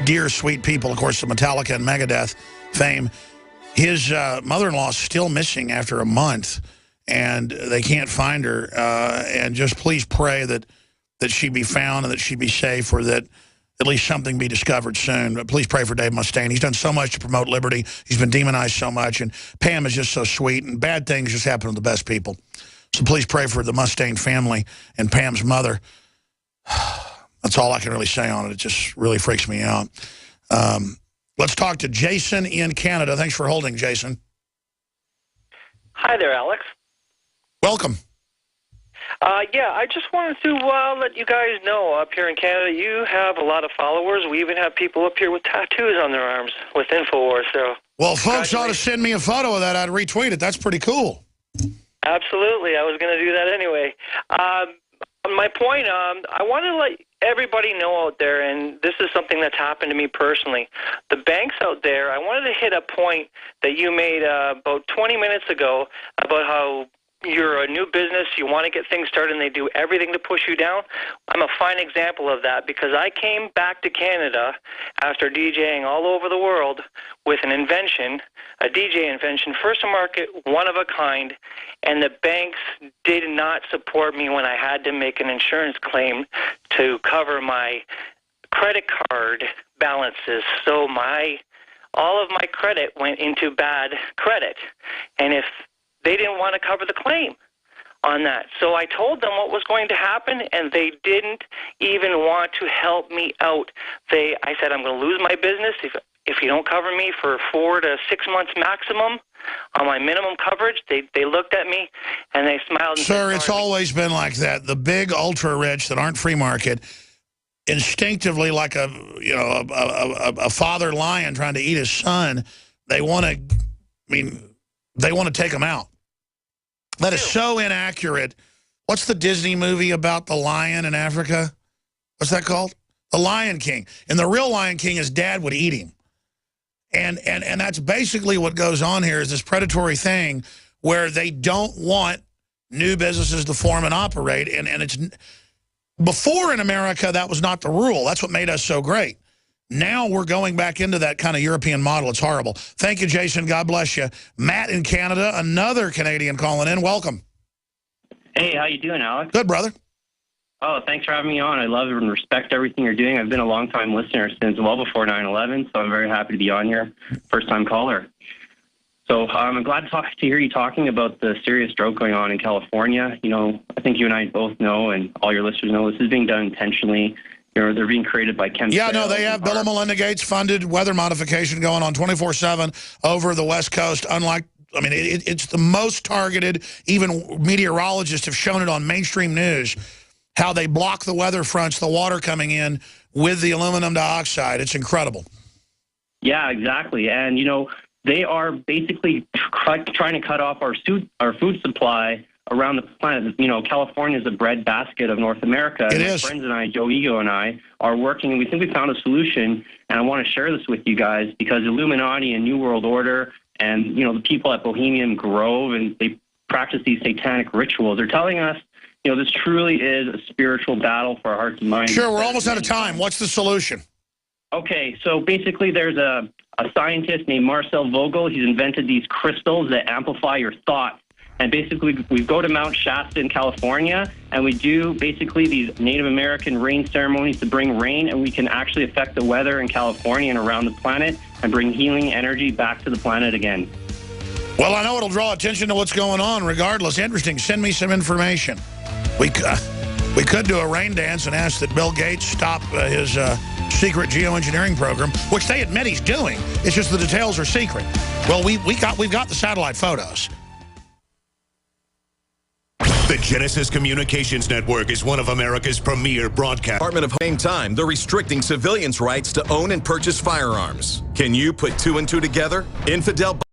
dear, sweet people, of course, the Metallica and Megadeth fame. His mother-in-law is still missing after a month, and they can't find her. And just please pray that she be found and that she be safe, or that at least something be discovered soon. But please pray for Dave Mustaine. He's done so much to promote liberty. He's been demonized so much, and Pam is just so sweet, and bad things just happen to the best people. So please pray for the Mustaine family and Pam's mother. That's all I can really say on it. It just really freaks me out. Let's talk to Jason in Canada. Thanks for holding, Jason. Hi there, Alex. Welcome. Yeah, I just wanted to let you guys know up here in Canada, you have a lot of followers. We even have people up here with tattoos on their arms with InfoWars. So, well, folks ought to send me a photo of that. I'd retweet it. That's pretty cool. Absolutely. I was going to do that anyway. My point, I want to let everybody know out there, and this is something that's happened to me personally. The banks out there, I wanted to hit a point that you made about 20 minutes ago about how you're a new business, you want to get things started, and they do everything to push you down. I'm a fine example of that because I came back to Canada after DJing all over the world with an invention, a DJ invention, first to market, one of a kind, and the banks did not support me when I had to make an insurance claim to cover my credit card balances. So all of my credit went into bad credit, and if they didn't want to cover the claim on that. So I told them what was going to happen, and they didn't even want to help me out. I said, I'm going to lose my business if you don't cover me for 4 to 6 months maximum on my minimum coverage. They looked at me, and they smiled. And Sir, it's always been like that. The big ultra-rich that aren't free market, instinctively like a father lion trying to eat his son, they want to take him out. That is so inaccurate. What's the Disney movie about the lion in Africa? What's that called? The Lion King. And the real Lion King, his dad would eat him. And that's basically what goes on here, is this predatory thing where they don't want new businesses to form and operate. And it's before in America, that was not the rule. That's what made us so great. Now we're going back into that kind of European model. It's horrible. Thank you, Jason. God bless you. Matt in Canada, another Canadian calling in. Welcome. Hey, how you doing, Alex? Good, brother. Oh, thanks for having me on. I love and respect everything you're doing. I've been a long-time listener since well before 9/11, so I'm very happy to be on here. First-time caller. So I'm glad to hear you talking about the serious drought going on in California. You know, I think you and I both know, and all your listeners know, this is being done intentionally. They're being created by chemtrails. Yeah, no, they have Bill and Melinda Gates funded weather modification going on 24/7 over the West Coast. It's the most targeted. Even meteorologists have shown it on mainstream news, how they block the weather fronts, the water coming in with the aluminum dioxide. It's incredible. Yeah, exactly. And, you know, they are basically trying to cut off our food supply around the planet. You know, California is the breadbasket of North America. It and is. My friends and I, Joe Ego and I, are working, and we think we found a solution, and I want to share this with you guys because Illuminati and New World Order and, you know, the people at Bohemian Grove, and they practice these satanic rituals. They're telling us, you know, this truly is a spiritual battle for our hearts and minds. Sure, we're almost out of time. What's the solution? Okay, so basically there's a scientist named Marcel Vogel. He's invented these crystals that amplify your thoughts. And basically, we go to Mount Shasta in California, and we do basically these Native American rain ceremonies to bring rain, and we can actually affect the weather in California and around the planet and bring healing energy back to the planet again. Well, I know it'll draw attention to what's going on regardless. Interesting. Send me some information. We could do a rain dance and ask that Bill Gates stop his secret geoengineering program, which they admit he's doing. It's just the details are secret. Well, we've got the satellite photos. The Genesis Communications Network is one of America's premier broadcast. Department of same time, they're restricting civilians' rights to own and purchase firearms. Can you put 2 and 2 together? Infidel